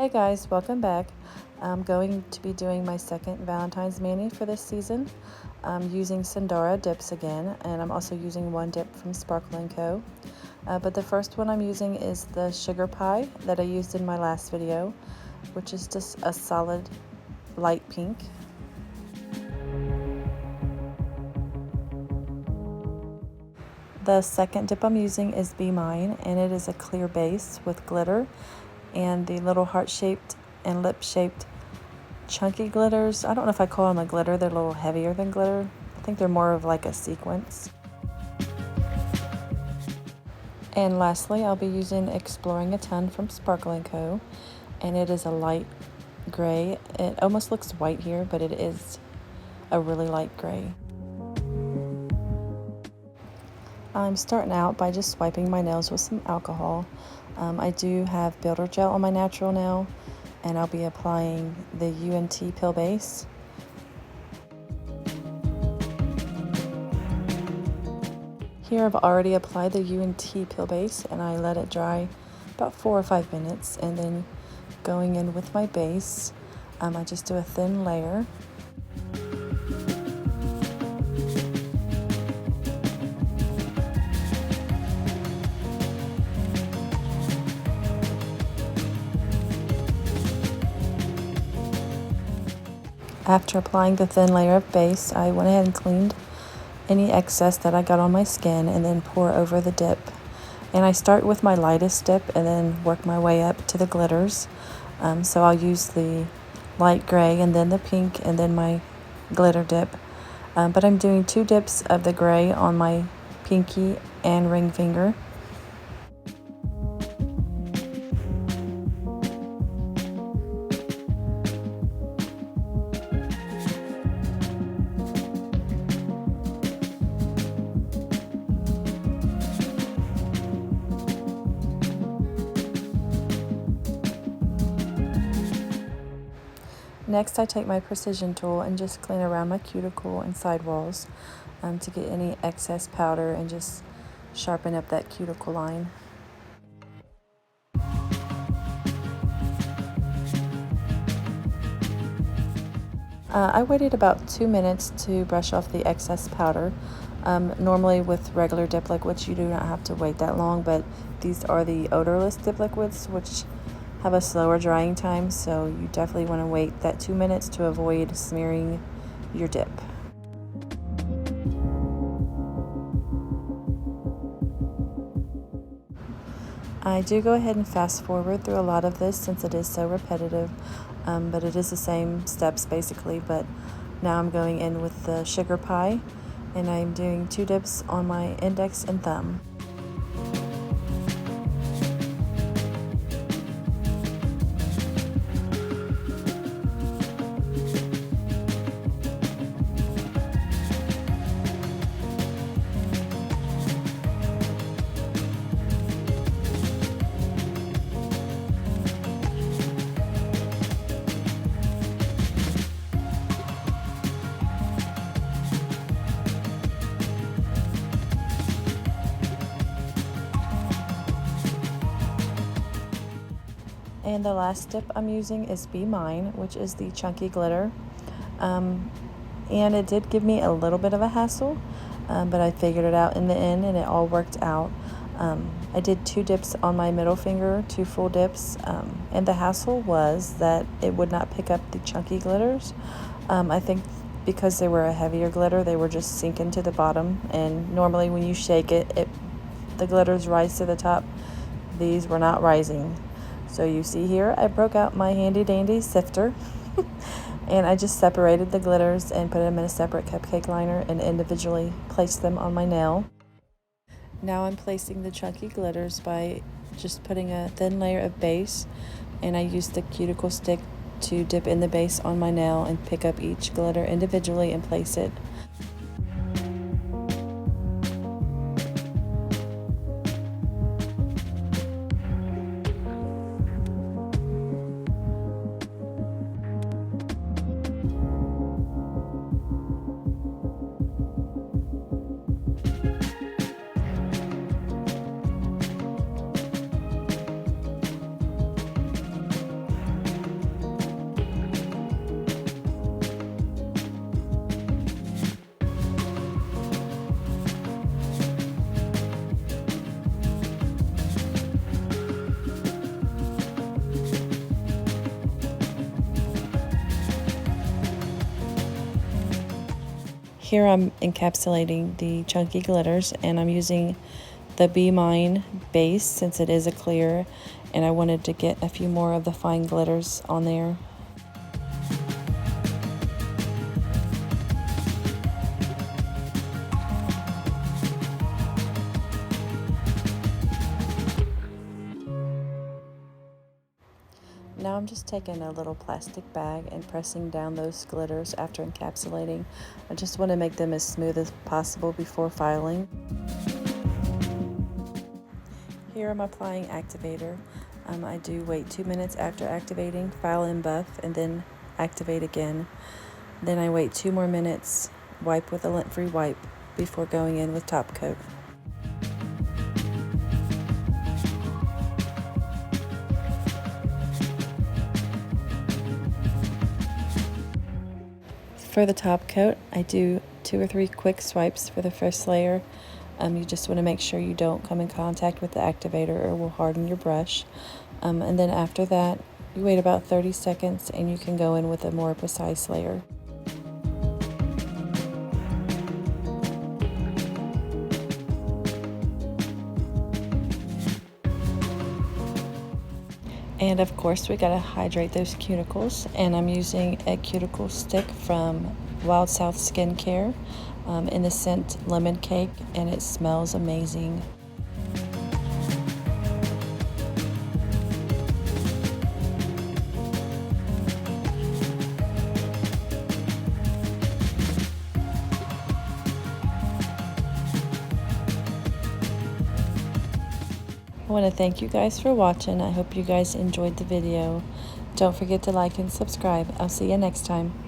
Hey guys, welcome back. I'm going to be doing my second Valentine's Mani for this season. I'm using Sundara dips again, and I'm also using one dip from Sparkle & Co. But the first one I'm using is the sugar pie that I used in my last video, which is just a solid light pink. The second dip I'm using is Be Mine, and it is a clear base with glitter and the little heart-shaped and lip-shaped chunky glitters. I don't know if I call them a glitter, they're a little heavier than glitter. I think they're more of like a sequence. And lastly, I'll be using Exploring a Ton from Sparkle & Co. And it is a light gray. It almost looks white here, but it is a really light gray. I'm starting out by just swiping my nails with some alcohol. I do have builder gel on my natural nail, and I'll be applying the UNT Peel Base. Here I've already applied the UNT Peel Base, and I let it dry about 4 or 5 minutes, and then going in with my base, I just do a thin layer. After applying the thin layer of base, I went ahead and cleaned any excess that I got on my skin and then pour over the dip. And I start with my lightest dip and then work my way up to the glitters. So I'll use the light gray and then the pink and then my glitter dip. But I'm doing 2 dips of the gray on my pinky and ring finger. Next, I take my precision tool and just clean around my cuticle and sidewalls to get any excess powder and just sharpen up that cuticle line. I waited about 2 minutes to brush off the excess powder. Normally with regular dip liquids you do not have to wait that long, but these are the odorless dip liquids, which have a slower drying time, so you definitely want to wait that 2 minutes to avoid smearing your dip. I do go ahead and fast forward through a lot of this since it is so repetitive, but it is the same steps basically. But now I'm going in with the sugar pie, and I'm doing 2 dips on my index and thumb. And the last dip I'm using is Be Mine, which is the chunky glitter. And it did give me a little bit of a hassle, but I figured it out in the end and it all worked out. I did 2 dips on my middle finger, 2 full dips, and the hassle was that it would not pick up the chunky glitters. I think because they were a heavier glitter, they were just sinking to the bottom, and normally when you shake it, the glitters rise to the top. These were not rising. So you see here, I broke out my handy dandy sifter and I just separated the glitters and put them in a separate cupcake liner and individually placed them on my nail. Now I'm placing the chunky glitters by just putting a thin layer of base, and I used the cuticle stick to dip in the base on my nail and pick up each glitter individually and place it. Here I'm encapsulating the chunky glitters, and I'm using the Be Mine base since it is a clear, and I wanted to get a few more of the fine glitters on there. Now I'm just taking a little plastic bag and pressing down those glitters after encapsulating. I just want to make them as smooth as possible before filing. Here I'm applying activator. I do wait 2 minutes after activating, file and buff, and then activate again. Then I wait 2 more minutes, wipe with a lint-free wipe before going in with top coat. For the top coat, I do 2 or 3 quick swipes for the first layer. You just want to make sure you don't come in contact with the activator or it will harden your brush. And then after that, you wait about 30 seconds and you can go in with a more precise layer. And of course, we gotta hydrate those cuticles, and I'm using a cuticle stick from Wild South Skincare in the scent Lemon Cake, and it smells amazing. I want to thank you guys for watching. I hope you guys enjoyed the video. Don't forget to like and subscribe. I'll see you next time.